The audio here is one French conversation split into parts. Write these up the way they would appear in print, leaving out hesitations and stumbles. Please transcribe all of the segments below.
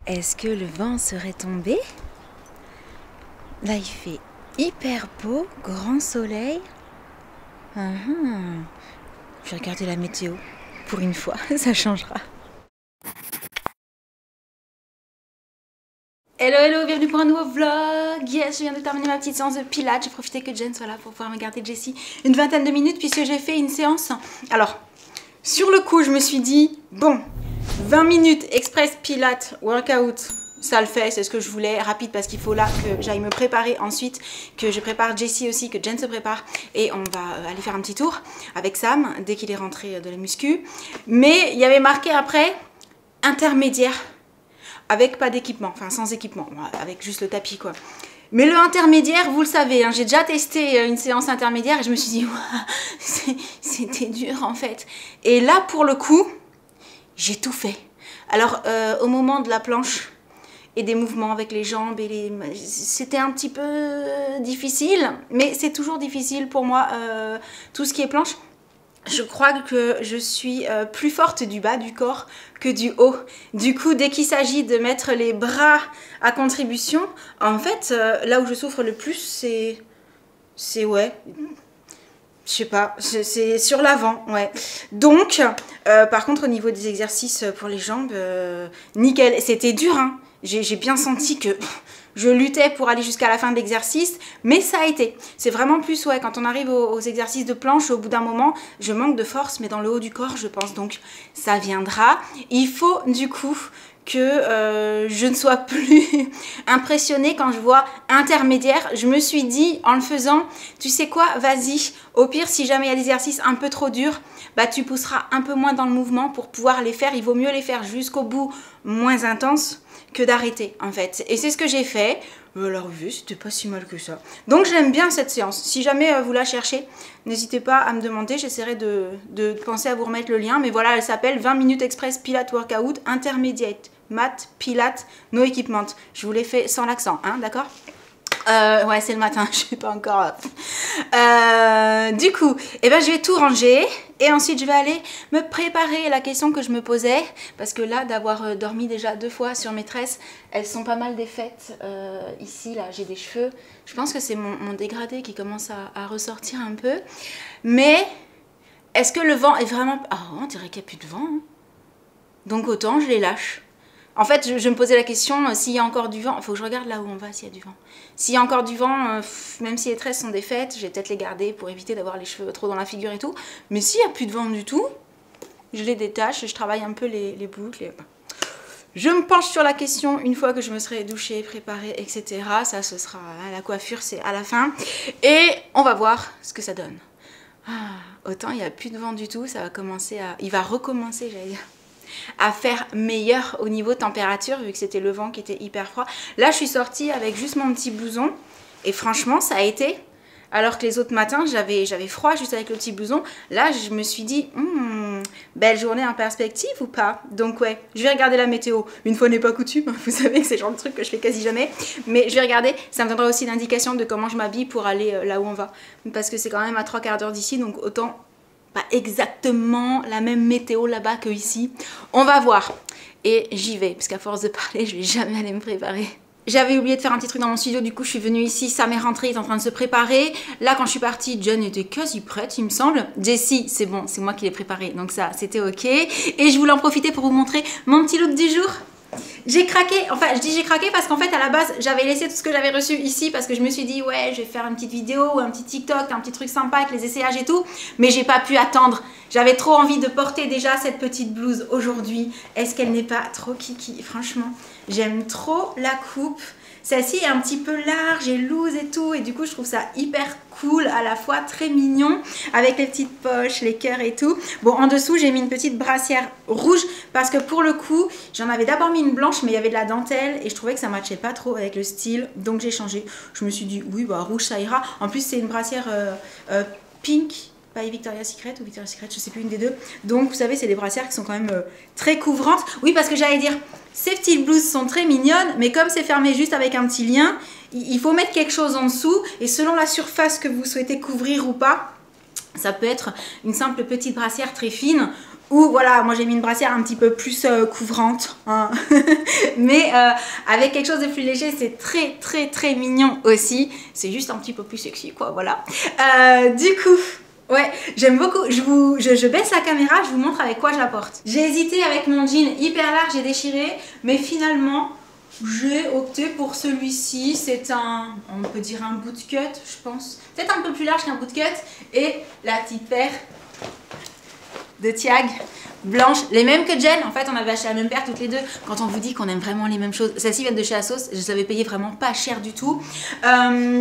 Est-ce que le vent serait tombé? Là, il fait hyper beau, grand soleil. Je vais regarder la météo. Pour une fois, ça changera. Hello, hello, bienvenue pour un nouveau vlog. Yes, je viens de terminer ma petite séance de pilates. J'ai profité que Jen soit là pour pouvoir me garder Jessie une vingtaine de minutes puisque j'ai fait une séance. Alors, sur le coup, je me suis dit, bon, 20 minutes express pilates workout, ça le fait, c'est ce que je voulais, rapide parce qu'il faut là que j'aille me préparer ensuite, que je prépare Jessie aussi, que Jen se prépare et on va aller faire un petit tour avec Sam dès qu'il est rentré de la muscu. Mais il y avait marqué après intermédiaire avec pas d'équipement, enfin sans équipement, avec juste le tapis quoi. Mais le intermédiaire, vous le savez, hein, j'ai déjà testé une séance intermédiaire et je me suis dit, c'était dur en fait. Et là pour le coup, j'ai tout fait. Alors au moment de la planche et des mouvements avec les jambes, c'était un petit peu difficile, mais c'est toujours difficile pour moi, tout ce qui est planche. Je crois que je suis plus forte du bas du corps que du haut. Du coup, dès qu'il s'agit de mettre les bras à contribution, en fait, là où je souffre le plus, c'est ouais, je sais pas, c'est sur l'avant, ouais. Donc, par contre, au niveau des exercices pour les jambes, nickel. C'était dur, hein. J'ai bien senti que je luttais pour aller jusqu'à la fin de l'exercice, mais ça a été. C'est vraiment plus, ouais, quand on arrive aux exercices de planche, au bout d'un moment, je manque de force, mais dans le haut du corps, je pense. Donc, ça viendra. Il faut, du coup, que je ne sois plus impressionnée quand je vois intermédiaire. Je me suis dit, en le faisant, tu sais quoi, vas-y. Au pire, si jamais il y a des exercices un peu trop durs, bah, tu pousseras un peu moins dans le mouvement pour pouvoir les faire. Il vaut mieux les faire jusqu'au bout, moins intense, que d'arrêter en fait. Et c'est ce que j'ai fait. Alors oui, c'était pas si mal que ça. Donc j'aime bien cette séance. Si jamais vous la cherchez, n'hésitez pas à me demander. J'essaierai de penser à vous remettre le lien. Mais voilà, elle s'appelle 20 minutes express Pilates Workout Intermediate Mat Pilates No Equipment. Je vous l'ai fait sans l'accent, hein, d'accord? Ouais, c'est le matin, je sais pas encore. Du coup, eh ben, je vais tout ranger et ensuite je vais aller me préparer la question que je me posais parce que là, d'avoir dormi déjà 2 fois sur mes tresses, elles sont pas mal défaites. Ici, là, j'ai des cheveux. Je pense que c'est mon dégradé qui commence à ressortir un peu. Mais est-ce que le vent est vraiment... Ah, on dirait qu'il n'y a plus de vent. Hein. Donc autant je les lâche. En fait, je me posais la question, s'il y a encore du vent, il faut que je regarde là où on va, s'il y a du vent. S'il y a encore du vent, même si les tresses sont défaites, je vais peut-être les garder pour éviter d'avoir les cheveux trop dans la figure et tout. Mais s'il n'y a plus de vent du tout, je les détache, je travaille un peu les boucles. Je me penche sur la question une fois que je me serai douchée, préparée, etc. Ça, ce sera la coiffure, c'est à la fin. Et on va voir ce que ça donne. Ah, autant il n'y a plus de vent du tout, ça va commencer à... Il va recommencer, j'allais dire, à faire meilleur au niveau température vu que c'était le vent qui était hyper froid. Là je suis sortie avec juste mon petit blouson et franchement ça a été, alors que les autres matins j'avais froid juste avec le petit blouson. Là je me suis dit belle journée en perspective ou pas? Donc ouais, je vais regarder la météo, une fois n'est pas coutume, vous savez que c'est le genre de truc que je fais quasi jamais, mais je vais regarder, ça me donnera aussi l'indication de comment je m'habille pour aller là où on va, parce que c'est quand même à 3/4 d'heure d'ici, donc autant pas exactement la même météo là-bas que ici. On va voir. Et j'y vais, parce qu'à force de parler, je vais jamais aller me préparer. J'avais oublié de faire un petit truc dans mon studio, du coup je suis venue ici, Sam est rentré, il est en train de se préparer. Là quand je suis partie, Jen était quasi prête il me semble. Jessie, c'est bon, c'est moi qui l'ai préparée, donc ça c'était ok. Et je voulais en profiter pour vous montrer mon petit look du jour. J'ai craqué, enfin je dis j'ai craqué parce qu'en fait à la base j'avais laissé tout ce que j'avais reçu ici parce que je me suis dit ouais je vais faire une petite vidéo ou un petit TikTok, un petit truc sympa avec les essayages et tout, mais j'ai pas pu attendre. J'avais trop envie de porter déjà cette petite blouse aujourd'hui. Est-ce qu'elle n'est pas trop kiki? Franchement, j'aime trop la coupe. Celle-ci est un petit peu large et loose et tout, et du coup je trouve ça hyper cool, à la fois très mignon, avec les petites poches, les cœurs et tout. Bon, en dessous j'ai mis une petite brassière rouge, parce que pour le coup, j'en avais d'abord mis une blanche, mais il y avait de la dentelle, et je trouvais que ça matchait pas trop avec le style, donc j'ai changé. Je me suis dit, oui, bah rouge ça ira. En plus c'est une brassière pink, pas Victoria's Secret ou Victoria's Secret, je sais plus, une des deux. Donc vous savez, c'est des brassières qui sont quand même très couvrantes. Oui, parce que j'allais dire, ces petites blouses sont très mignonnes, mais comme c'est fermé juste avec un petit lien, il faut mettre quelque chose en dessous. Et selon la surface que vous souhaitez couvrir ou pas, ça peut être une simple petite brassière très fine Ou voilà, moi j'ai mis une brassière un petit peu plus couvrante, hein. Mais avec quelque chose de plus léger, c'est très très très mignon aussi. C'est juste un petit peu plus sexy quoi, voilà. Du coup... Ouais, j'aime beaucoup. Je baisse la caméra, je vous montre avec quoi je la porte. J'ai hésité avec mon jean hyper large et déchiré, mais finalement, j'ai opté pour celui-ci. C'est un, on peut dire un bootcut, je pense. Peut-être un peu plus large qu'un bootcut. Et la petite paire de Tiag blanche, les mêmes que Jen. En fait, on avait acheté la même paire toutes les deux. Quand on vous dit qu'on aime vraiment les mêmes choses, celle-ci vient de chez ASOS. Je les avais payées vraiment pas cher du tout.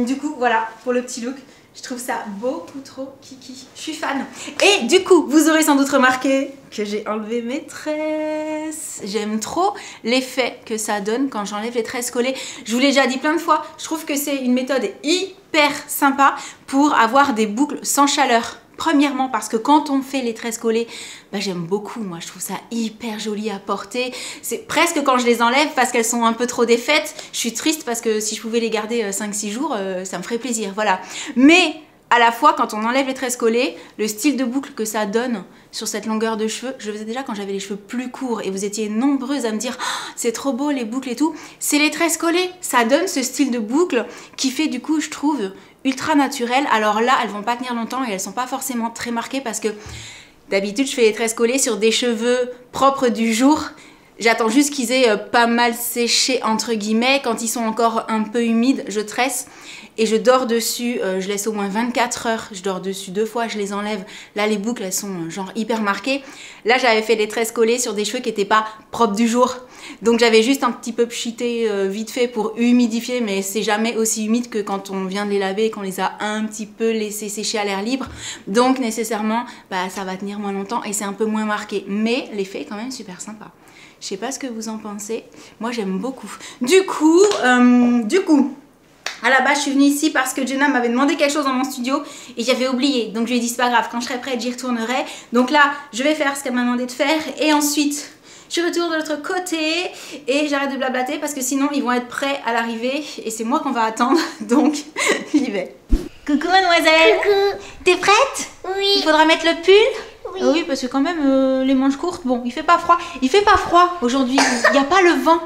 Du coup, voilà pour le petit look. Je trouve ça beaucoup trop kiki. Je suis fan. Et du coup, vous aurez sans doute remarqué que j'ai enlevé mes tresses. J'aime trop l'effet que ça donne quand j'enlève les tresses collées. Je vous l'ai déjà dit plein de fois. Je trouve que c'est une méthode hyper sympa pour avoir des boucles sans chaleur. Premièrement parce que quand on fait les tresses collées, bah, j'aime beaucoup, moi je trouve ça hyper joli à porter. C'est presque quand je les enlève parce qu'elles sont un peu trop défaites. Je suis triste parce que si je pouvais les garder 5-6 jours, ça me ferait plaisir, voilà. Mais à la fois quand on enlève les tresses collées, le style de boucle que ça donne sur cette longueur de cheveux, je le faisais déjà quand j'avais les cheveux plus courts et vous étiez nombreuses à me dire oh, c'est trop beau les boucles et tout. C'est les tresses collées, ça donne ce style de boucle qui fait du coup je trouve ultra naturel. Alors là elles vont pas tenir longtemps et elles sont pas forcément très marquées parce que d'habitude je fais les tresses collées sur des cheveux propres du jour. J'attends juste qu'ils aient pas mal séché entre guillemets. Quand ils sont encore un peu humides, je tresse et je dors dessus. Je laisse au moins 24 heures. Je dors dessus 2 fois, je les enlève. Là, les boucles, elles sont genre hyper marquées. Là, j'avais fait les tresses collées sur des cheveux qui n'étaient pas propres du jour. Donc, j'avais juste un petit peu pchité vite fait pour humidifier. Mais c'est jamais aussi humide que quand on vient de les laver et qu'on les a un petit peu laissés sécher à l'air libre. Donc, nécessairement, bah, ça va tenir moins longtemps et c'est un peu moins marqué. Mais l'effet est quand même super sympa. Je sais pas ce que vous en pensez. Moi, j'aime beaucoup. Du coup, à la base, je suis venue ici parce que Jenna m'avait demandé quelque chose dans mon studio et j'avais oublié. Donc, je lui ai dit, c'est pas grave, quand je serai prête, j'y retournerai. Donc là, je vais faire ce qu'elle m'a demandé de faire. Et ensuite, je retourne de l'autre côté et j'arrête de blablater parce que sinon, ils vont être prêts à l'arrivée. Et c'est moi qu'on va attendre. Donc, j'y vais. Coucou, mademoiselle. Coucou. T'es prête? Oui. Il faudra mettre le pull? Oui. Oui, parce que quand même, les manches courtes, bon, il fait pas froid. Il fait pas froid aujourd'hui, il n'y a pas le vent.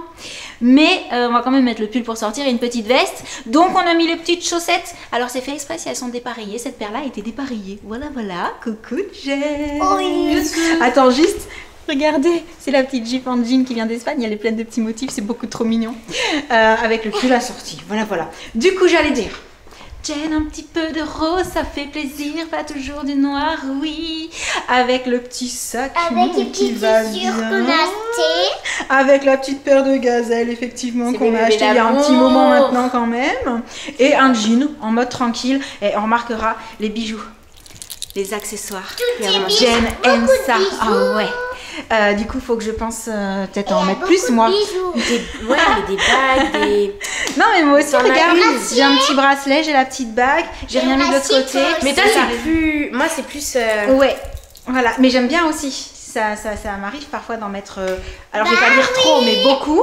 Mais on va quand même mettre le pull pour sortir et une petite veste. Donc on a mis les petites chaussettes. Alors c'est fait exprès si elles sont dépareillées. Cette paire-là a été dépareillée. Voilà, voilà. Coucou Jen. Oui. Attends juste. Regardez, c'est la petite jupe en jean qui vient d'Espagne. Elle est pleine de petits motifs, c'est beaucoup trop mignon. Avec le pull assorti. Voilà, voilà. Du coup, j'allais dire... Jen, un petit peu de rose, ça fait plaisir, pas toujours du noir, oui. Avec le petit sac Avec les qui petites va chaussures bien. qu'on a achetées. Avec la petite paire de gazelles, effectivement, qu'on a bébé acheté il y a un d'amour. petit moment maintenant quand même. Et un jean en mode tranquille. Et on remarquera les bijoux, les accessoires. Tout est bijoux, Jen aime beaucoup de ça. bijoux. Ah ouais. Du coup, faut que je pense peut-être en Il y a mettre plus beaucoup de moi. bijoux. Ouais, mais des bagues, des... Non mais moi aussi, T'en as regarde, une. j'ai un petit bracelet, j'ai la petite bague, j'ai rien mis de l'autre côté. Mais toi, Ça c'est plus... Moi, c'est plus... Ouais, voilà, mais j'aime bien aussi. Ça m'arrive parfois d'en mettre, alors je vais pas dire trop, mais beaucoup.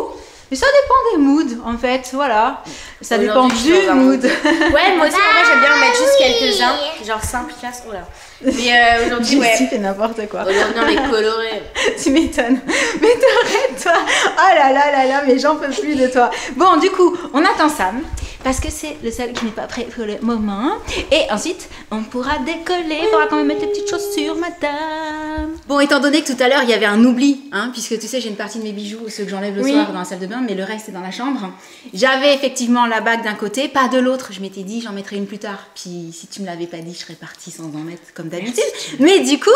Mais ça dépend des moods en fait, voilà. Ça dépend Aujourd'hui, je suis du dans un mood. Ouais, moi aussi, en vrai, j'aime bien en mettre juste quelques-uns. Genre 5 classes, oh là. Mais aujourd'hui, ouais. Tu fais n'importe quoi. Aujourd'hui, on est coloré. Tu m'étonnes. Mais t'arrêtes toi. Oh là là là là, mais j'en peux plus de toi. Bon, du coup, on attend Sam. Parce que c'est le seul qui n'est pas prêt pour le moment. Et ensuite, on pourra décoller. Il faudra quand même mettre les petites chaussures, madame. Bon, étant donné que tout à l'heure, il y avait un oubli, hein, puisque tu sais, j'ai une partie de mes bijoux, ceux que j'enlève le soir dans la salle de bain, mais le reste est dans la chambre. J'avais effectivement la bague d'un côté, pas de l'autre. Je m'étais dit, j'en mettrai une plus tard. Puis si tu me l'avais pas dit, je serais partie sans en mettre comme d'habitude. Mais du coup...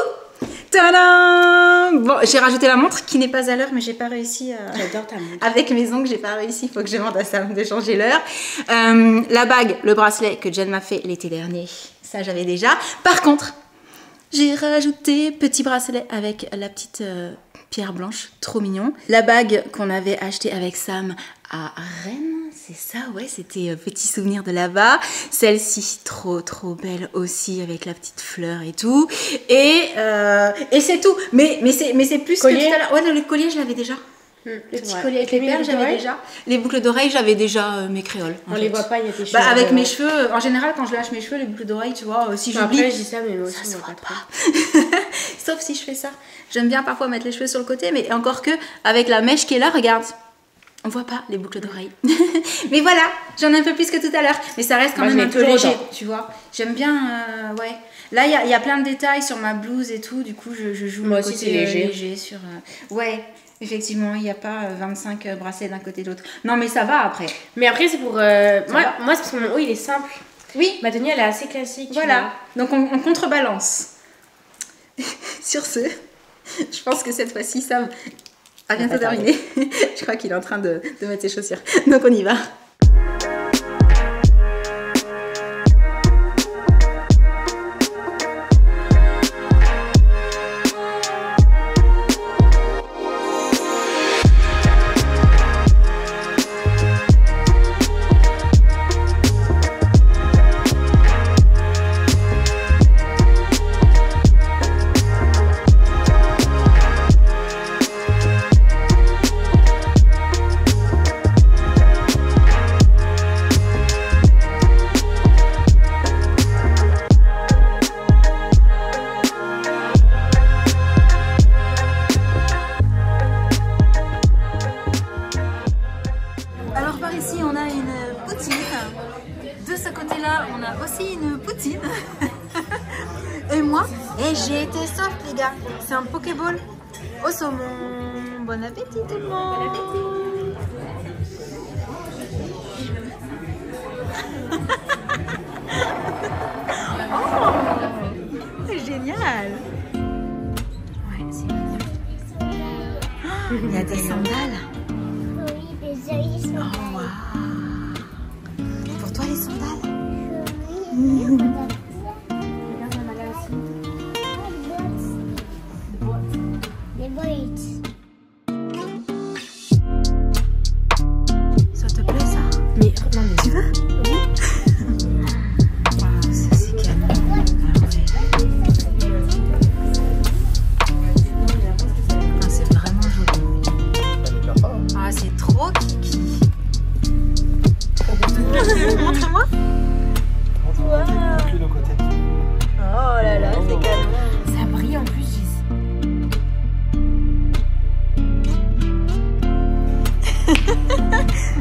Tadam! Bon, j'ai rajouté la montre qui n'est pas à l'heure, mais j'ai pas réussi à... J'adore ta montre. Avec mes ongles, j'ai pas réussi. Il faut que je demande à Sam de changer l'heure. La bague, le bracelet que Jen m'a fait l'été dernier, ça j'avais déjà. Par contre, j'ai rajouté petit bracelet avec la petite pierre blanche, trop mignon. La bague qu'on avait achetée avec Sam à Rennes. C'est ça, ouais, c'était petit souvenir de là-bas. Celle-ci, trop belle aussi, avec la petite fleur et tout. Et c'est tout. Mais c'est plus Collier. que tout à l'heure. Ouais, le collier, je l'avais déjà. Le petit collier avec les perles, j'avais déjà. Les boucles d'oreilles, j'avais déjà mes créoles. On les voit pas, il y a tes cheveux. Bah, avec mes cheveux, en général, quand je lâche mes cheveux, les boucles d'oreilles, tu vois, si j'oublie. Après, je dis ça, mais moi aussi, Ça on se voit voit pas trop. pas. sauf si je fais ça. J'aime bien parfois mettre les cheveux sur le côté, mais encore que avec la mèche qui est là, regarde. On voit pas les boucles d'oreilles. Mais voilà, j'en ai un peu plus que tout à l'heure. Mais ça reste quand même un peu léger, tu vois. J'aime bien, ouais. Là, il y a plein de détails sur ma blouse et tout. Du coup, je joue Moi mon aussi, côté c'est léger. léger sur... Ouais, effectivement, il n'y a pas 25 bracelets d'un côté de l'autre. Non, mais ça va après. Mais après, c'est pour. Moi, c'est parce que mon haut il est simple. Oui. Ma tenue elle est assez classique. Voilà. Donc on contrebalance. Sur ce, je pense que cette fois-ci, Sam a bientôt terminé. Je crois qu'il est en train de mettre ses chaussures. Donc on y va. Alors par ici on a une poutine, de ce côté là on a aussi une poutine et moi, j'ai été soft les gars, c'est un pokéball au saumon. Bon appétit tout le monde. Oh, c'est génial. Ouais, c'est mignon. Il y a des sandales. Oh, wow. Pour toi les sandales. Ça te plaît ça? Mais non, mais Tu veux? Oui. Wow, ça c'est canon. Ah, c'est vraiment joli. Ah, c'est trop kiki. Montre-moi. Wow. Oh là là, c'est canon. ça brille en plus.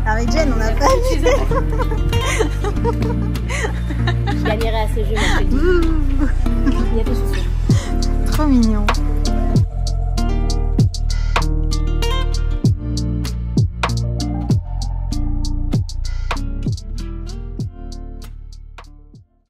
Avec Jen, on n'a pas vu. Je gagnerai à ce jeu.